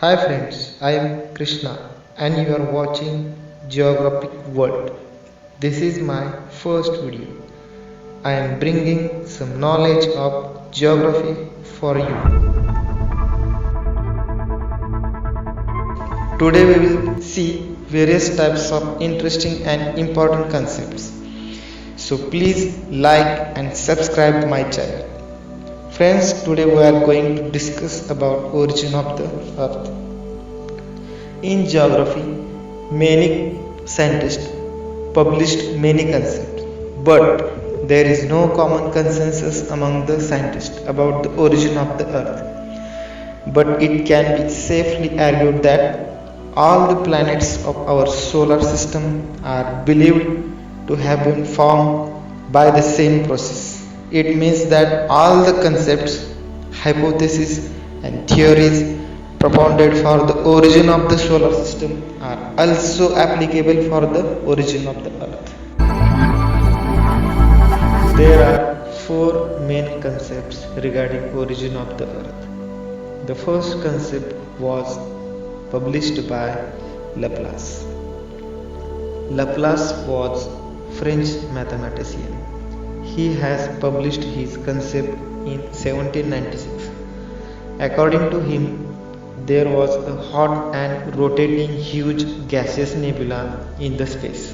Hi friends, I am Krishna and you are watching Geographic World. This is my first video. I am bringing some knowledge of geography for you. Today we will see various types of interesting and important concepts. So please like and subscribe my channel. Friends, today we are going to discuss about origin of the earth. In geography, many scientists published many concepts, but there is no common consensus among the scientists about the origin of the earth. But it can be safely argued that all the planets of our solar system are believed to have been formed by the same process. It means that all the concepts, hypotheses, and theories propounded for the origin of the solar system are also applicable for the origin of the earth. There are four main concepts regarding origin of the earth. The first concept was published by Laplace. Laplace was French mathematician. He has published his concept in 1796. According to him, there was a hot and rotating huge gaseous nebula in the space.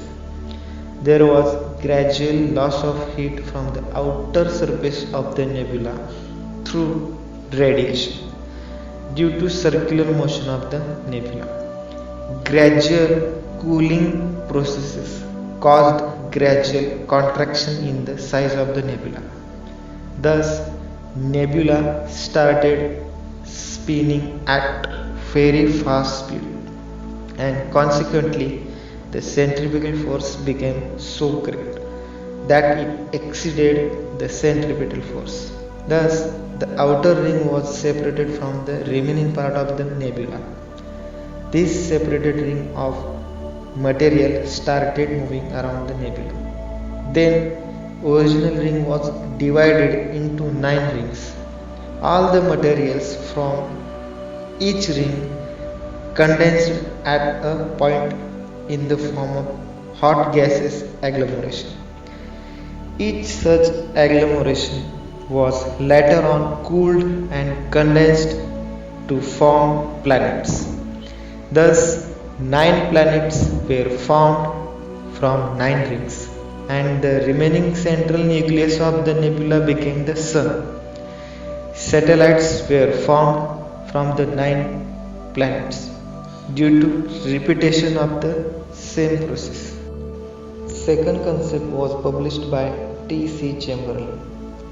There was gradual loss of heat from the outer surface of the nebula through radiation due to circular motion of the nebula. Gradual cooling processes caused gradual contraction in the size of the nebula. Thus, nebula started spinning at very fast speed, and consequently the centrifugal force became so great that it exceeded the centripetal force. Thus, the outer ring was separated from the remaining part of the nebula. This separated ring of material started moving around the nebula. Then, original ring was divided into 9 rings. All the materials from each ring condensed at a point in the form of hot gaseous agglomeration. Each such agglomeration was later on cooled and condensed to form planets. Thus, 9 planets were formed from 9 rings, and the remaining central nucleus of the nebula became the Sun. Satellites were formed from the 9 planets due to repetition of the same process. Second concept was published by T.C. Chamberlain.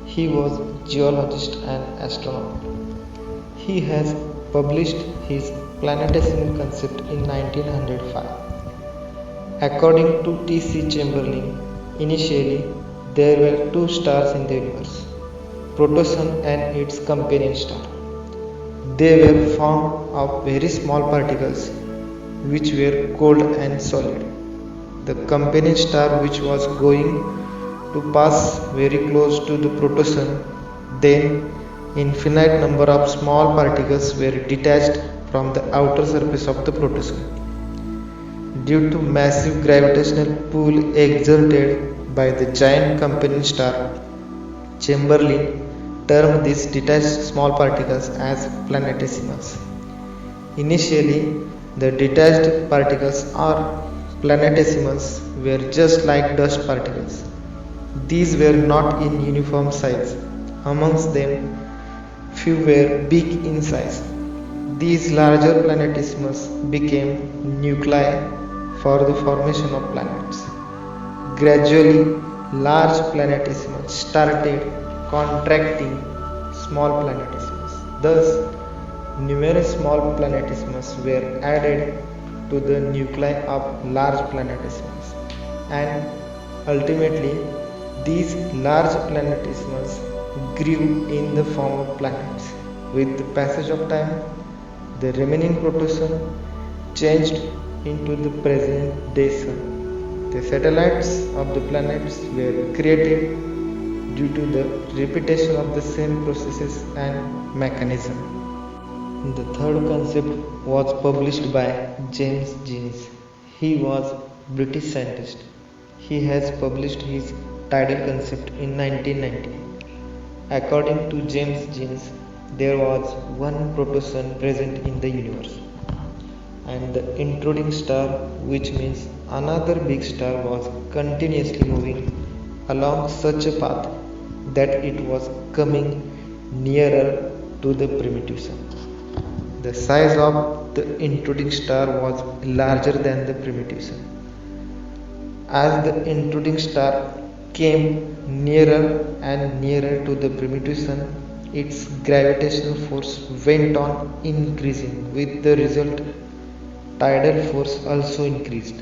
He was geologist and astronomer. He has published his planetesimal concept in 1905. According to T.C. Chamberlain, initially there were 2 stars in the universe, Protosun and its companion star. They were formed of very small particles which were cold and solid. The companion star, which was going to pass very close to the protosun, then infinite number of small particles were detached from the outer surface of the protosun. Due to massive gravitational pull exerted by the giant companion star, Chamberlain termed these detached small particles as planetesimals. Initially, the detached particles or planetesimals were just like dust particles. These were not in uniform size. Amongst them, few were big in size. These larger planetesimals became nuclei for the formation of planets. Gradually, large planetesimals started contracting small planetesimals. Thus, numerous small planetesimals were added to the nuclei of large planetesimals, and ultimately these large planetesimals grew in the form of planets. With the passage of time, the remaining protosun changed into the present day Sun. The satellites of the planets were created due to the repetition of the same processes and mechanism. The third concept was published by James Jeans. He was British scientist. He has published his tidal concept in 1990. According to James Jeans, there was one protosun present in the universe, and the intruding star, which means another big star, was continuously moving along such a path that it was coming nearer to the primitive sun. The size of the intruding star was larger than the primitive sun. As the intruding star came nearer and nearer to the primitive sun, its gravitational force went on increasing, with the result tidal force also increased.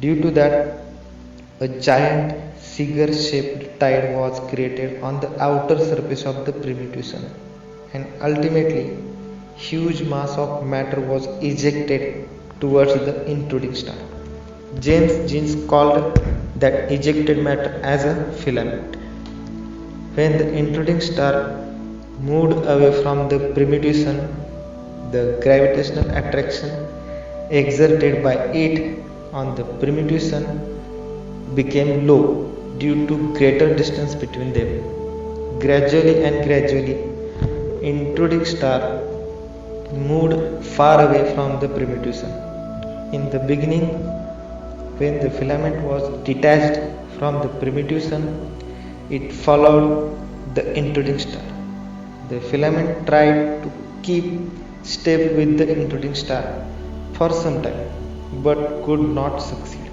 Due to that, a giant cigar-shaped tide was created on the outer surface of the primitive sun, and ultimately huge mass of matter was ejected towards the intruding star. James Jeans called that ejected matter as a filament. When the intruding star moved away from the primitive sun, the gravitational attraction exerted by it on the primitive sun became low due to greater distance between them. Gradually, intruding star moved far away from the primitive sun. In the beginning, when the filament was detached from the primitive sun, it followed the intruding star. The filament tried to keep step with the intruding star for some time, but could not succeed,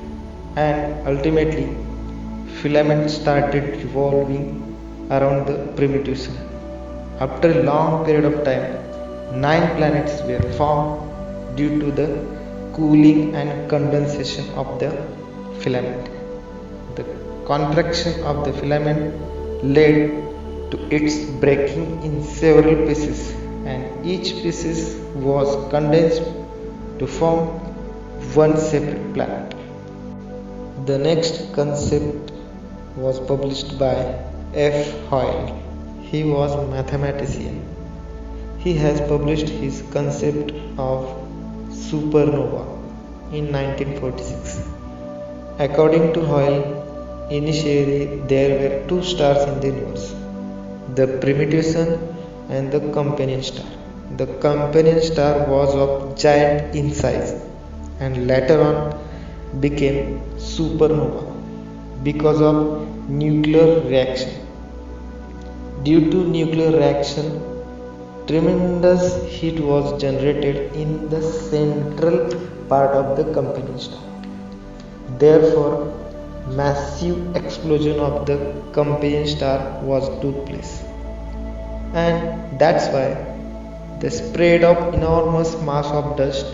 and ultimately filament started revolving around the primitive sun. After a long period of time, 9 planets were formed due to the cooling and condensation of the filament. The contraction of the filament led to its breaking in several pieces, and each piece was condensed to form one separate planet. The next concept was published by F. Hoyle. He was a mathematician. He has published his concept of supernova in 1946. According to Hoyle, initially there were 2 stars in the universe, the primitive sun and the companion star. The companion star was of giant in size and later on became supernova because of nuclear reaction. Due to nuclear reaction, tremendous heat was generated in the central part of the companion star. Therefore, massive explosion of the companion star was took place, and that's why the spread of enormous mass of dust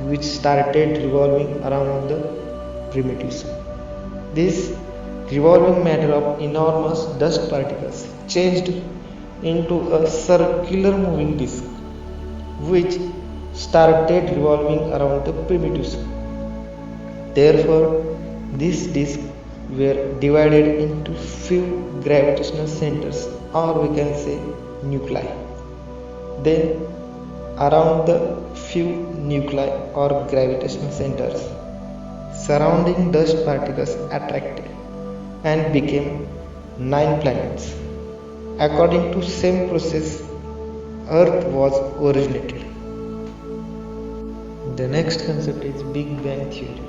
which started revolving around the primitive sun. This revolving matter of enormous dust particles changed into a circular moving disk which started revolving around the primitive sun. Therefore, these disks were divided into few gravitational centers, or we can say nuclei. Then around the few nuclei or gravitational centers, surrounding dust particles attracted and became 9 planets. According to same process, Earth was originated. The next concept is Big Bang Theory.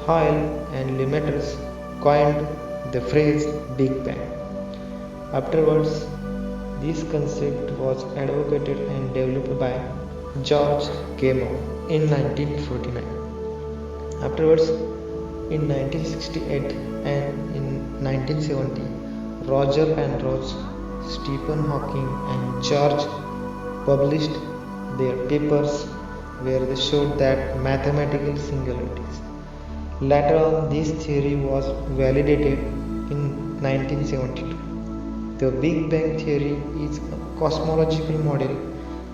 Hoyle and Lemaitre coined the phrase Big Bang. Afterwards, this concept was advocated and developed by George Gamow in 1949. Afterwards, in 1968 and in 1970, Roger Penrose, Stephen Hawking and George published their papers where they showed that mathematical singularities. Later on, this theory was validated in 1972. The Big Bang Theory is a cosmological model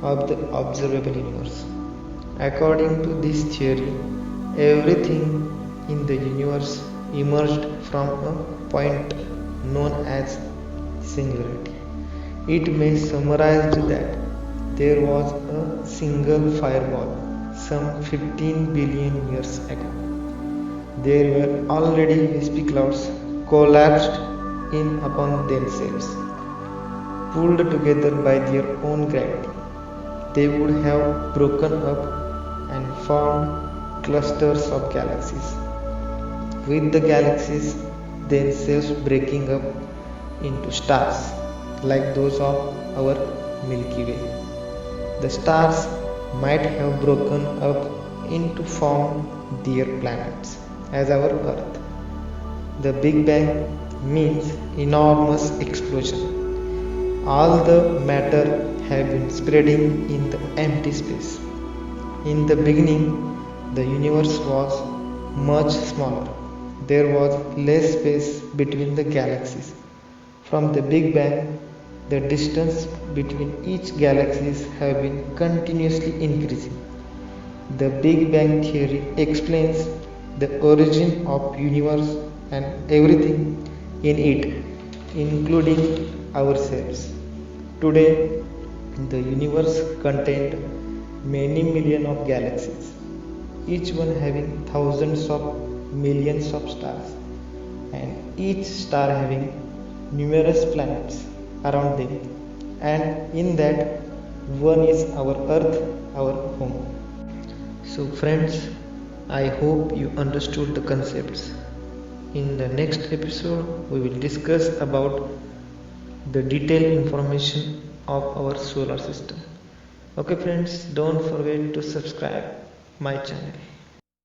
of the observable universe. According to this theory, everything in the universe emerged from a point known as singularity. It may summarize that there was a single fireball some 15 billion years ago. There were already wispy clouds collapsed in upon themselves, pulled together by their own gravity. They would have broken up and formed clusters of galaxies, with the galaxies themselves breaking up into stars like those of our Milky Way. The stars might have broken up into form their planets as our Earth. The Big Bang means enormous explosion. All the matter have been spreading in the empty space. In the beginning, the universe was much smaller. There was less space between the galaxies. From the Big Bang, the distance between each galaxies have been continuously increasing. The Big Bang theory explains the origin of universe and everything in it, including ourselves. Today, the universe contained many millions of galaxies, each one having thousands of millions of stars, and each star having numerous planets around them, and in that one is our Earth, our home. So friends, I hope you understood the concepts. In the next episode, we will discuss about the detailed information of our solar system. Okay friends, don't forget to subscribe my channel.